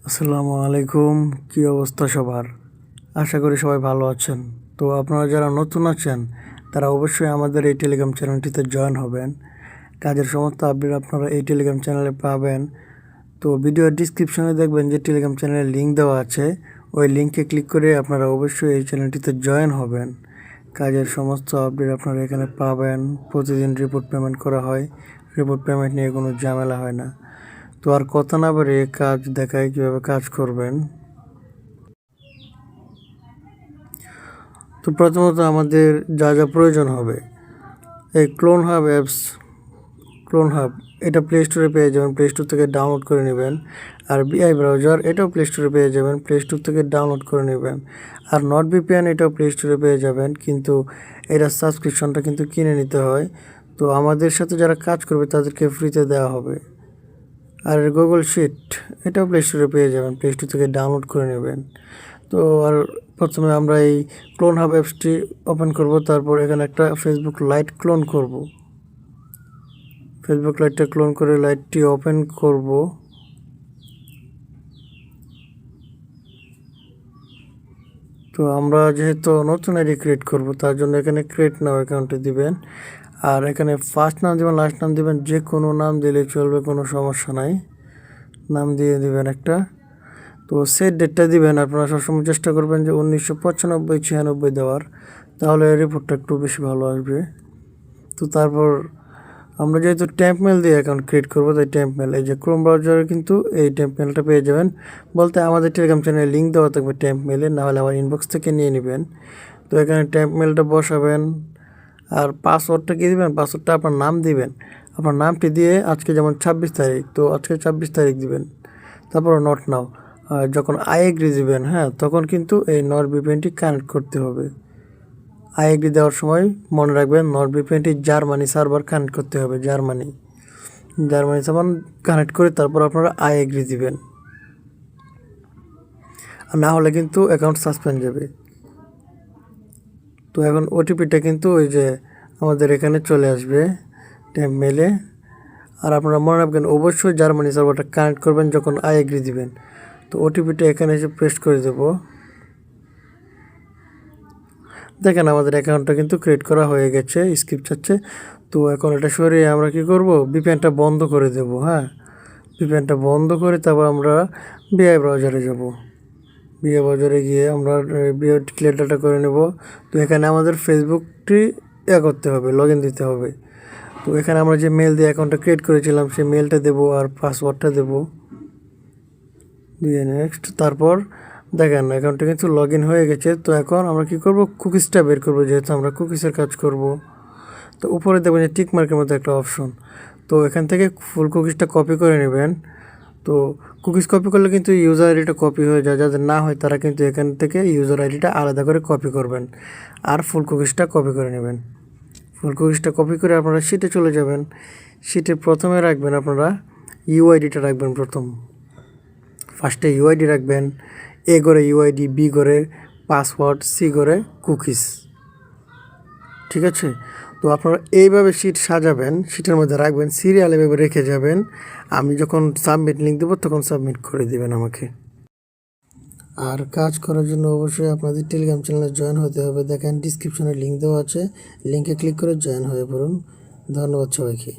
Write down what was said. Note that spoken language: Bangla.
আসসালামু আলাইকুম। কি অবস্থা সবার? আশা করি সবাই ভালো আছেন। তো আপনারা যারা নতুন আছেন তারা অবশ্যই আমাদের এই টেলিগ্রাম চ্যানেলটিতে জয়েন হবেন। কাজের সমস্ত আপডেট আপনারা এই টেলিগ্রাম চ্যানেলে পাবেন। তো ভিডিওর ডিসক্রিপশনে দেখবেন যে টেলিগ্রাম চ্যানেলের লিঙ্ক দেওয়া আছে, ওই লিঙ্কে ক্লিক করে আপনারা অবশ্যই এই চ্যানেলটিতে জয়েন হবেন। কাজের সমস্ত আপডেট আপনারা এখানে পাবেন। প্রতিদিন রিপোর্ট পেমেন্ট করা হয়, রিপোর্ট পেমেন্ট নিয়ে কোনো ঝামেলা হয় না। তো আর কথা না বলে কাজ দেখায় কীভাবে কাজ করবেন। তো প্রথমত আমাদের যা যা প্রয়োজন হবে, এই clone hub apps, clone hub এটা প্লে স্টোরে পেয়ে যাবেন, প্লে স্টোর থেকে ডাউনলোড করে নেবেন। আর বিআই ব্রাউজার এটাও প্লে স্টোরে পেয়ে যাবেন, প্লে স্টোর থেকে ডাউনলোড করে নেবেন। আর নট ভিপিএন এটাও প্লে স্টোরে পেয়ে যাবেন, কিন্তু এটার সাবস্ক্রিপশনটা কিন্তু কিনে নিতে হয়। তো আমাদের সাথে যারা কাজ করবে তাদেরকে ফ্রিতে দেওয়া হবে। আর গুগল শিট এটাও প্লে স্টোরে পেয়ে যাবেন, প্লে স্টোর থেকে ডাউনলোড করে নেবেন। তো আর প্রথমে আমরা এই ক্লোন হাব অ্যাপসটি ওপেন করব, তারপর এখানে একটা ফেসবুক লাইট ক্লোন করব। ফেসবুক লাইটটা ক্লোন করে লাইটটি ওপেন করব। তো আমরা যেহেতু নতুন আইডি ক্রিয়েট করব, তার জন্য এখানে ক্রিয়েট নাও অ্যাকাউন্টে দিবেন। আর এখানে ফার্স্ট নাম দিবেন, লাস্ট নাম দিবেন, যে কোনো নাম দিলে চলবে, কোনো সমস্যা নাই। নাম দিয়ে দিবেন একটা। তো সেট ডেটটা দিবেন, আপনারা সবসময় চেষ্টা করবেন যে 1995-96 দেওয়ার, তাহলে রিপোর্টটা একটু বেশি ভালো আসবে। তো তারপর আমরা যেহেতু ট্যাম্প মেল দিয়ে অ্যাকাউন্ট ক্রিয়েট করবো, তাই ট্যাম্প মেল, এই যে ক্রোম ব্রাউজারে কিন্তু এই ট্যাম্প মেলটা পেয়ে যাবেন। বলতে আমাদের টেলিগ্রাম চ্যানেলে লিঙ্ক দেওয়া থাকবে ট্যাম্প মেলে, নাহলে আমার ইনবক্স থেকে নিয়ে নেবেন। তো এখানে ট্যাম্প মেলটা বসাবেন। আর পাসওয়ার্ডটা কী দিবেন? পাসওয়ার্ডটা আপনার নাম দিবেন। আপনার নামটি দিয়ে আজকে যেমন 26 তারিখ, তো আজকে 26 তারিখ দিবেন। তারপর নট নাও। আর যখন আই এগ্রি দিবেন, হ্যাঁ, তখন কিন্তু এই নট ভিপিএনটি কানেক্ট করতে হবে। আই এগ্রি দেওয়ার সময় মনে রাখবেন নট ভিপিএনটি জার্মানি সার্ভার কানেক্ট করতে হবে। জার্মানি সার্ভার কানেক্ট করে তারপর আপনারা আই এগ্রি দিবেন, আর না হলে কিন্তু অ্যাকাউন্ট সাসপেন্ড যাবে। তো এখন ওটিপিটা কিন্তু ওই যে আমাদের এখানে চলে আসবে ট্যাম্প মেলে। আর আপনারা মনে রাখবেন অবশ্যই জার্মানি সার্ভারটা কানেক্ট করবেন যখন আই এগ্রি দিবেন। তো ওটিপিটা এখানে এসে পেস্ট করে দেব। দেখেন আমাদের অ্যাকাউন্টটা কিন্তু ক্রিয়েট করা হয়ে গেছে, স্কিপ চাচ্ছে। তো এখন এটা সরিয়ে আমরা কি করব? ভিপিএনটা বন্ধ করে দেব। হ্যাঁ, ভিপিএনটা বন্ধ করে তারপর আমরা বিআই ব্রাউজারে যাব। বিআই ব্রাউজারে গিয়ে আমরা বিআই ক্লিয়ার ডাটা করে নেব। তো এখানে আমাদের ফেসবুকটি করতে হবে, লগ ইন দিতে হবে। তো এখানে আমরা যে মেল দিয়ে অ্যাকাউন্টটা ক্রিয়েট করেছিলাম সেই মেলটা দেবো আর পাসওয়ার্ডটা দেবো, দিয়ে নেক্সট। তারপর দেখেন অ্যাকাউন্টটা কিন্তু লগ ইন হয়ে গেছে। তো এখন আমরা কি করব? কুকিজটা বের করব, যেহেতু আমরা কুকিজের কাজ করব। তো উপরে দেখবেন যে টিক মার্কের মধ্যে একটা অপশন, তো এখান থেকে ফুল কুকিজটা কপি করে নেবেন। তো কুকিজ কপি করলে কিন্তু ইউজার আইডিটা কপি হয়ে যায়, যাদের না হয় তারা কিন্তু এখান থেকে ইউজার আইডিটা আলাদা করে কপি করবেন, আর ফুল কুকিজটা কপি করে নেবেন। ফুল কুকিজটা কপি করে আপনারা শিটে চলে যাবেন। শিটে প্রথমে রাখবেন আপনারা ইউআইডিটা রাখবেন। ফার্স্টে ইউআইডি রাখবেন, এ করে ইউআইডি, বি করে পাসওয়ার্ড, সি করে কুকিজ। ঠিক আছে? তো আপনারা এইভাবে শিট সাজাবেন, শিটের মধ্যে রাখবেন, সিরিয়াল এভাবে রেখে যাবেন। আমি যখন সাবমিট লিঙ্ক দেবো তখন সাবমিট করে দিবেন আমাকে। আর কাজ করার জন্য অবশ্যই আপনাদের টেলিগ্রাম চ্যানেলে জয়েন হতে হবে। দেখেন ডিসক্রিপশনে লিঙ্ক দেওয়া আছে, লিঙ্কে ক্লিক করে জয়েন হয়ে পড়ুন। ধন্যবাদ সবাইকে।